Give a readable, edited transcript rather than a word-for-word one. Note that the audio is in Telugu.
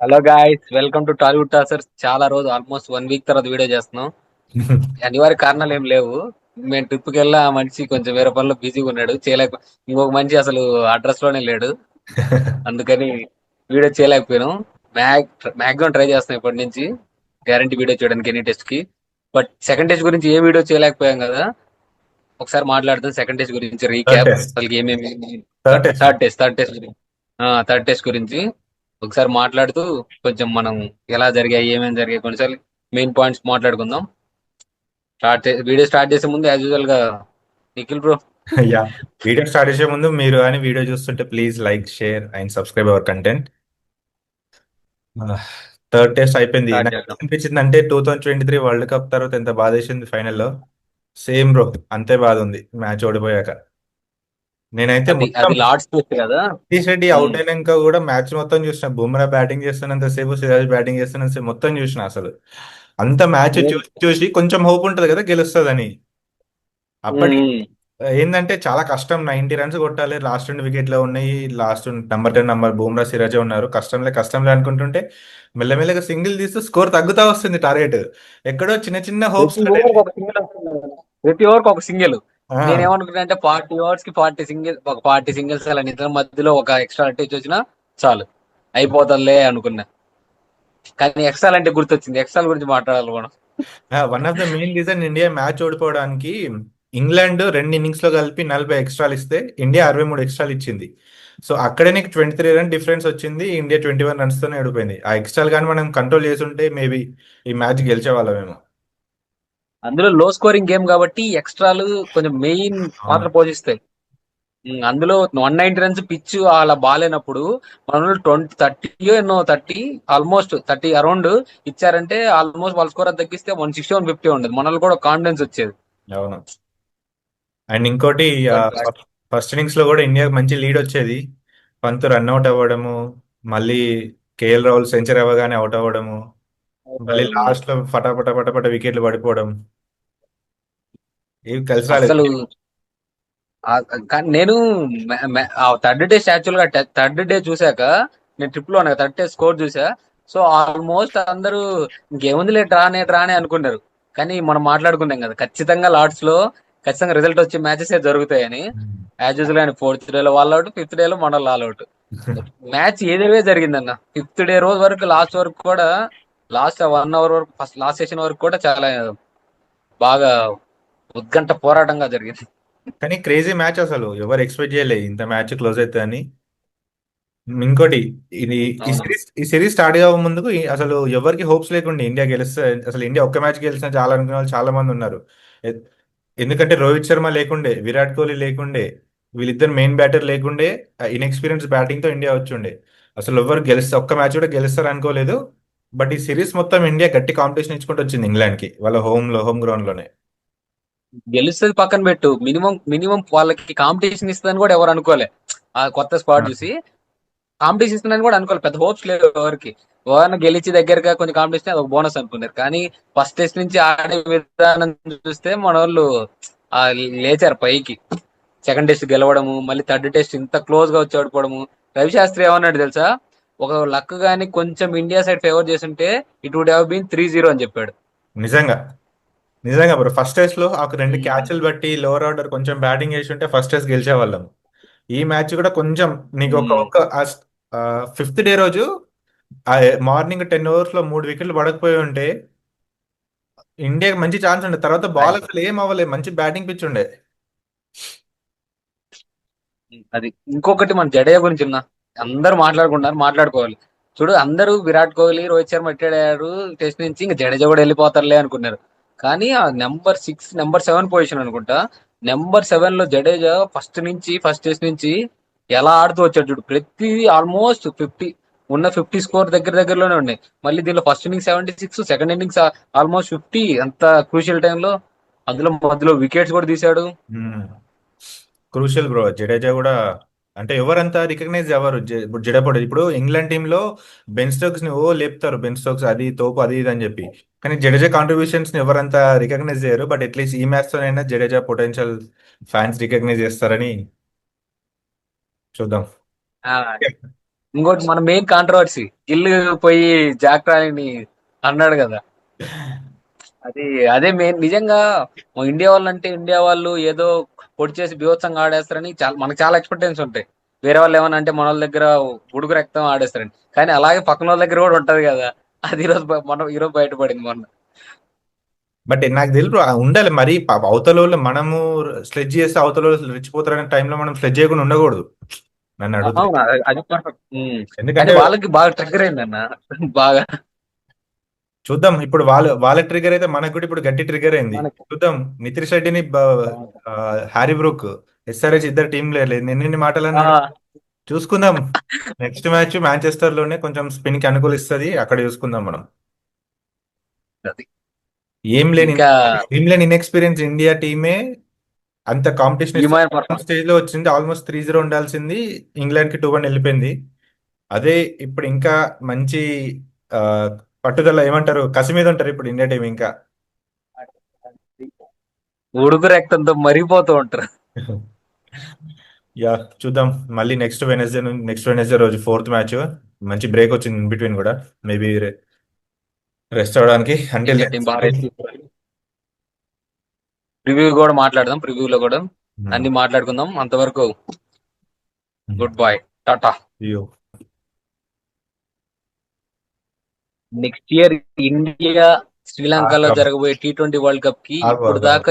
Hello guys, welcome to Tollywood టాసర్స్. చాలా రోజు ఆల్మోస్ట్ 1 వీక్ తర్వాత వీడియో చేస్తున్నాం. అనివార్య కారణాలు ఏం లేవు. మేము ట్రిప్ కి వెళ్ళి ఆ మనిషి కొంచెం వేరే పనిలో బిజీగా ఉన్నాడు, చేయలేక. ఇంకొక మనిషి అసలు అడ్రస్ లోనే లేడు. అందుకని వీడియో చేయలేకపోయాను. మ్యాక్సిమం ట్రై చేస్తున్నాం ఇప్పటి నుంచి, గ్యారంటీ వీడియో చేయడానికి ఎనీ టెస్ట్ కి. బట్ సెకండ్ టెస్ట్ గురించి ఏ వీడియో చేయలేకపోయాం కదా. ఒకసారి మాట్లాడుతాం సెకండ్ టెస్ట్ గురించి, థర్డ్ రీక్యాప్ టెస్ట్ అసలు ఏమేమి. థర్డ్ టెస్ట్ థర్డ్ టెస్ట్ గురించి. థర్డ్ టెస్ట్ గురించి ఒకసారి మాట్లాడుతూ కొంచెం మనం ఎలా జరిగాయి, ఏమేమి జరిగాయి కొన్నిసార్లు మెయిన్ పాయింట్స్ మాట్లాడుకుందాం. వీడియో స్టార్ట్ చేసే ముందు యాజ్ యూజువల్ గా Nikhil bro yeah. Video start చేసే ముందు మీరు కానీ వీడియో చూస్తుంటే please like share and subscribe our content. Third test అయిపోయింది. స్టార్ట్ నాకు చేద్దాం. అనిపించింది అంటే 2023 వరల్డ్ కప్ తర్వాత ఎంత బాధ వేసింది ఫైనల్లో. సేమ్ బ్రో, అంతే బాధ ఉంది మ్యాచ్ ఓడిపోయాక. నేనైతే అది మొత్తం అది లార్డ్స్ టెస్ట్ కదా. సతీష్ రెడ్డి అవుట్ ఉమ్. అయినాక కూడా మ్యాచ్ మొత్తం చూసిన. బుమ్రా బ్యాటింగ్ చేస్తున్నంత సేపు, సిరాజ్ బ్యాటింగ్ చేస్తున్నంత సేపు మొత్తం చూసిన అసలు. అంత మ్యాచ్ నేను చూసి చూసి కొంచెం హోప్ ఉంటుంది కదా గెలుస్తుందని. అప్పటి ఉమ్. ఏంటంటే చాలా కష్టం. 90 రన్స్ కొట్టాలి. లాస్ట్ 2 వికెట్లు ఉన్నాయి. లాస్ట్ నంబర్ 10 నంబర్ బూమ్రా సిరాజే ఉన్నారు. కష్టంలే కష్టంలే అనుకుంటుంటే మెల్లమెల్లగా సింగిల్ తీస్తూ స్కోర్ తగ్గుతా వస్తుంది టార్గెట్. ఎక్కడో చిన్న చిన్న హోప్స్ ప్రతి ఓవర్కి ఒక సింగిల్ వస్తుంది కదా. ప్రతి ఓవర్కి ఒక సింగిల్. నేనేమనుకున్నా అంటే 40 ఓవర్స్ కి 40 సింగిల్, ఒక 40 సింగిల్స్ అలా నిద్ర మధ్యలో ఒక ఎక్స్ట్రా అటేచ్ వచ్చినా చాలు, అయిపోతుందిలే అనుకున్నా. కానీ ఎక్స్ట్రా అంటే గుర్తొచ్చింది, ఎక్స్ట్రా గురించి మాట్లాడాలి మనం. One of the main reason India match ఓడిపోవడానికి, ఇంగ్లాండ్ 2 ఇన్నింగ్స్ లో కలిపి 40 ఎక్స్ట్రాలు ఇస్తే ఇండియా 63 ఎక్స్ట్రాలు ఇచ్చింది. సో అక్కడే నీకు 23 రన్ డిఫరెన్స్ వచ్చింది. ఇండియా 21 రన్స్ తోనే ఓడిపోయింది. ఆ ఎక్స్ట్రాలు కానీ మనం కంట్రోల్ చేసుంటే మేబీ ఈ మ్యాచ్ గెలిచే వాళ్ళమేమో. అందులో లో స్కోరింగ్ గేమ్ కాబట్టి ఎక్స్ట్రాలు కొంచెం మెయిన్ అవును. పాత్ర పోషిస్తాయి. అందులో 190 రన్స్ పిచ్ అలా బాగాలేనప్పుడు మనం 20 30 ఎన్నో 30, ఆల్మోస్ట్ 30 అరౌండ్ ఇచ్చారంటే ఆల్మోస్ట్ వాళ్ళ స్కోర్ తగ్గిస్తే 160 150 ఉండదు, మనల్ని కూడా కాన్ఫిడెన్స్ వచ్చేది. అవును. అండ్ ఇంకోటి, బట్ ఫస్ట్ ఇన్నింగ్స్ లో కూడా ఇండియాకి మంచి లీడ్ వచ్చేది. పంత్ రన్అట్ అవ్వడము, మళ్ళీ కేఎల్ రాహుల్ సెంచరీ అవ్వగానే అవుట్ అవ్వడము, మళ్ళీ లాస్ట్ లో ఫటాఫట ఫటాఫట వికెట్లు పడిపోవడం, ఇవి కలిసి రాలేదు. అసలు కానీ నేను ఆ థర్డ్ డే యాక్చువల్ గా థర్డ్ డే చూసాక, నేను ట్రిప్ లో ఉన్నా, థర్డ్ డే స్కోర్ చూసా. సో ఆల్మోస్ట్ అందరూ ఇంకేముందిలే, డ్రానే డ్రానే అనుకున్నారు. కానీ మనం మాట్లాడుకున్నాం కదా, ఖచ్చితంగా లార్డ్స్ లో ఖచ్చితంగా రిజల్ట్ వచ్చే మ్యాచెస్ జరుగుతాయని. యాజ్ యూజువల్ గా ఫోర్త్ డేలో వాళ్ళు అవుట్, ఫిఫ్త్ డేలో మన వాళ్ళు అవుట్. మ్యాచ్ ఏదేవే జరిగిందన్న. ఫిఫ్త్ డే రోజు వరకు, లాస్ట్ వరకు కూడా, లాస్ట్ 1 అవర్ వరకు, ఫస్ట్ లాస్ట్ సెషన్ వరకు కూడా చాలా బాగా ఉత్కంఠ పోరాటంగా జరిగింది. కానీ క్రేజీ మ్యాచ్, అసలు ఎవరు ఎక్స్పెక్ట్ చేయలే ఇంత మ్యాచ్ క్లోజ్ అవుతుందని. ఇంకోటి, ఇది అవును. ఈ సిరీస్ స్టార్ట్ కాక ముందుకు అసలు ఎవరికి హోప్స్ లేకుండే ఇండియా గెలిస్తే. అసలు ఇండియా ఒక్క మ్యాచ్ గెలిచినా చాలా అనుకునే వాళ్ళు చాలా మంది ఉన్నారు. ఎ- ఎందుకంటే రోహిత్ శర్మ లేకుండే, విరాట్ కోహ్లీ లేకుండే, వీళ్ళిద్దరు మెయిన్ బ్యాటర్ లేకుండే. ఇన్ఎక్స్పీరియన్స్ బ్యాటింగ్ తో ఇండియా వచ్చుండే. అసలు ఎవరు గెలిస్తే ఒక్క మ్యాచ్ కూడా గెలుస్తారు అనుకోలేదు. బట్ ఈ సిరీస్ మొత్తం ఇండియా గట్టి కాంపిటీషన్ ఇచ్చుకుంటూ వచ్చింది ఇంగ్లాండ్ కి, వాళ్ళ హోమ్ గ్రౌండ్ లోనే. గెలుస్తుంది పక్కన పెట్టు, మినిమం మినిమం వాళ్ళకి కాంపిటీషన్ ఇస్తుందని కూడా ఎవరు అనుకోలే. ఆ కొత్త స్క్వాడ్ చూసి కాంపిటీషన్ ఇస్తుందని కూడా అనుకోలే, పెద్ద హోప్స్ లేవు ఎవరికి. ఎవరైనా గెలిచి దగ్గరగా కొంచెం కాంపిటీషన్ అది ఒక బోనస్ అనుకున్నారు. కానీ ఫస్ట్ టెస్ట్ నుంచి ఆడే విధానం చూస్తే మన వాళ్ళు ఆ లేచారు పైకి. సెకండ్ టెస్ట్ గెలవడము, మళ్ళీ థర్డ్ టెస్ట్ ఇంత క్లోజ్ గా వచ్చి ఓడిపోవడము. రవిశాస్త్రి ఏమన్నాడు తెలుసా? ఒక లక్ గాని కొంచెం ఇండియా సైడ్ ఫేవర్ చేస్తుంటే ఇట్ వుడ్ హ్యావ్ బీన్ 3-0 అని చెప్పాడు. నిజంగా, నిజంగా బ్రో. ఫస్ట్ టెస్ట్ లో ఒక 2 క్యాచ్లు బట్టి లోవర్ ఆర్డర్ కొంచెం బ్యాటింగ్ చేసి ఉంటే ఫస్ట్ టెస్ట్ గెలిచేవాళ్ళం. ఈ మ్యాచ్ కూడా కొంచెం నీకు ఒక ఉమ్. ఒక ఫిఫ్త్ డే రోజు మార్నింగ్ 10 ఓవర్స్ లో 3 వికెట్లు పడకపోయి ఉంటే ఇండియాకి మంచి ఛాన్స్ ఉండే. తర్వాత బాల్ అసలు ఏం అవ్వలేదు, మంచి బ్యాటింగ్ పిచ్ ఉండే. అది ఇంకొకటి మన జడేజా గురించి ఉన్నా, అందరూ మాట్లాడుకుంటున్నారు, మాట్లాడుకోవాలి. చూడు, అందరూ విరాట్ కోహ్లీ రోహిత్ శర్మ రిటైర్డ్ అయ్యారు టెస్ట్ నుంచి, ఇంకా జడేజా కూడా వెళ్ళిపోతారులే అనుకున్నారు. కానీ ఆ నెంబర్ 6 నెంబర్ 7 పొజిషన్ అనుకుంటా, నెంబర్ 7 లో జడేజా ఫస్ట్ టెస్ట్ నుంచి ఎలా ఆడుతూ వచ్చాడు చూడు. ప్రతి ఆల్మోస్ట్ 50, ఉన్న 50 స్కోర్ దగ్గర దగ్గరలోనే ఉన్నాయి. మళ్ళీ దీనిలో first innings 76, second innings almost 50, అంత క్రూషియల్ టైంలో. అందులో మధ్యలో వికెట్స్ కూడా తీశాడు. Crucial bro. జడేజా కూడా అంటే ఎవరంతా రికగ్నైజ్ అవ్వరు. ఇప్పుడు జడేపడు ఇప్పుడు ఇంగ్లాండ్ టీంలో బెన్ స్టోక్స్ ని లేపుతారు. బెన్ స్టోక్స్ అది తోపు అది ఇది అని చెప్పి. కానీ జడేజా కాంట్రిబ్యూషన్స్ ని ఎవరంతా రికగ్నైజ్ చేయరు. బట్ అట్లీస్ట్ ఈ మ్యాచ్ తోనైనా జడేజా పొటెన్షియల్ ఫ్యాన్స్ రికగ్నైజ్ చేస్తారని చూద్దాం. ఇంకోటి మన మెయిన్ కాంట్రవర్సీ, గిల్ పోయి జాక్ రాణిని అన్నాడు కదా. అది అదే మెయిన్ నిజంగా. మా ఇండియా వాళ్ళు అంటే ఇండియా వాళ్ళు ఏదో పొడి చేసి బీభత్సంగా ఆడేస్తారని చాలా మనకు చాలా ఎక్స్పెక్టేషన్స్ ఉంటాయి. వేరే వాళ్ళు ఏమన్నా అంటే మన వాళ్ళ దగ్గర ఉడుకు రక్తం ఆడేస్తారని. కానీ అలాగే పక్కన వాళ్ళ దగ్గర కూడా ఉంటది కదా. అది ఈరోజు బయటపడింది మొన్న. బట్ నాకు తెలుసు ఉండాలి మరి అవతల వాళ్ళు మనము స్లెడ్జ్ చేస్తే అవతల వాళ్ళు రెచ్చిపోతారనే టైంలో మనం స్లెడ్జ్ చేయకుండా ఉండకూడదు నన్ను అడిగితే. అవును, అది పర్ఫెక్ట్. కానీ ఎందుకంటే వాళ్ళకి బాగా ట్రిగ్గర్ అయిందన్న. బాగా. చూద్దాం ఇప్పుడు వాళ్ళ ట్రిగర్ అయితే మనకు కూడా ఇప్పుడు గట్టి ట్రిగర్ అయింది. మనకి చూద్దాం. నితిన్ రెడ్డిని ఆ, హ్యారీ బ్రూక్ ఎస్ఆర్హెచ్ ఇద్దరు టీం లేదు ఎన్ని మాటలు ఆ, అన్నాడు. చూసుకుందాం. నెక్స్ట్ మ్యాచ్ మాంచెస్టర్ లోనే కొంచెం స్పిన్ కి అనుకూలిస్తుంది, అక్కడ చూసుకుందాం మనం. అది ఏం లేని ఇంకా ఏం లేని ఇన్ఎక్స్పీరియన్స్ ఇండియా టీమే అంత కాంపిటీషన్ టీమ్ ఇస్తుంది. స్టేజ్ లో వచ్చింది ఆల్మోస్ట్ 3-0 ఉండాల్సింది, ఇంగ్లాండ్ కి 2-1 వెళ్ళిపోయింది. అదే ఇప్పుడు ఇంకా మంచి ఆ, పట్టుదల ఏమంటారు కసి మీద ఉంటారు ఇప్పుడు ఇండియా టీం ఇంకా. ఉడుకు రక్తంతో మరిగిపోతూ ఉంటారు. యా చూద్దాం. మళ్ళీ నెక్స్ట్ వెనస్డే రోజు ఫోర్త్ మ్యాచ్. మంచి బ్రేక్ వచ్చింది ఇన్ బిట్వీన్ కూడా. మేబీ రెస్ట్ అవడానికి అంటే ఇండియా టీం బాగా రేసి ప్రివ్యూ కూడా మాట్లాడదాం. ప్రివ్యూలో కూడా అన్ని మాట్లాడుకుందాం. అంతవరకు good bye, Tata. Next year India శ్రీలంకలో జరగబోయే T20 వరల్డ్ కప్ కి ఇప్పుడు ఆగు దాకా